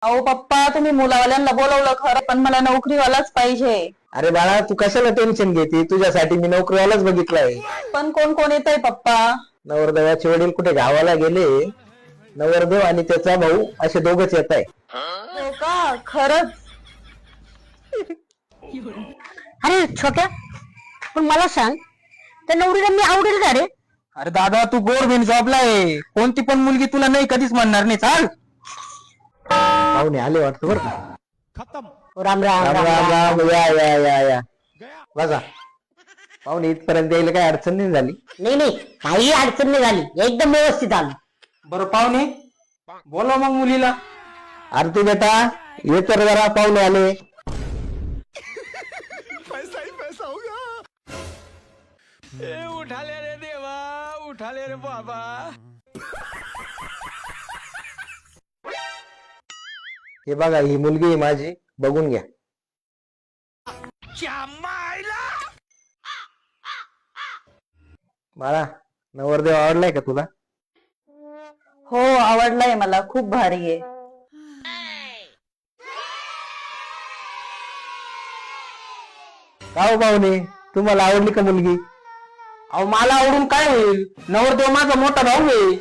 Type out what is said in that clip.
अहो पप्पा, तुम्ही मुलावाल्यांना बोलवलं खरं, पण मला नोकरीवालाच पाहिजे. अरे बाळा, तू कशाला टेन्शन घेते? तुझ्यासाठी मी नोकरीवालाच बघितलाय. पण कोण कोण येत आहे पप्पा? नवरदेवाचे वडील कुठे गावाला गेले, नवरदेव आणि त्याचा भाऊ असे दोघच येत आहे. हो का, खरंच? अरे छोट्या, पण मला सांग, त्या नवरीला मी आवडेल का रे? अरे दादा, तू गव्हर्नमेंट जॉबला आहे. कोणती पण मुलगी तुला नाही कधीच म्हणणार नाही. चाल. पाहुणे आले वाटतं बरं का. राम राम राम राम राम राम. राम, या या या या बसा. पाहुणे इथपर्यंत यायला काही अडचण नाही झाली. नाही नाही, काही अडचण नाही झाली, एकदम व्यवस्थित आलं. बरं पाहुणे, बोला मग मुलीला. आरती बेटा, ये तर जरा, पाहुणे आले. उठाले रे देवा, उठाले रे बाबा. हे बघा, ही मुलगी आहे माझी, बघून घ्या. बाळा, नवरदेव आवडलाय का तुला? हो, आवडलाय मला, खूप भारी आहे. का हो पाहुणे, तुम्हाला आवडली का मुलगी? अहो मला आवडून काय होईल? नवरदेव माझा मोठा भाऊ आहे.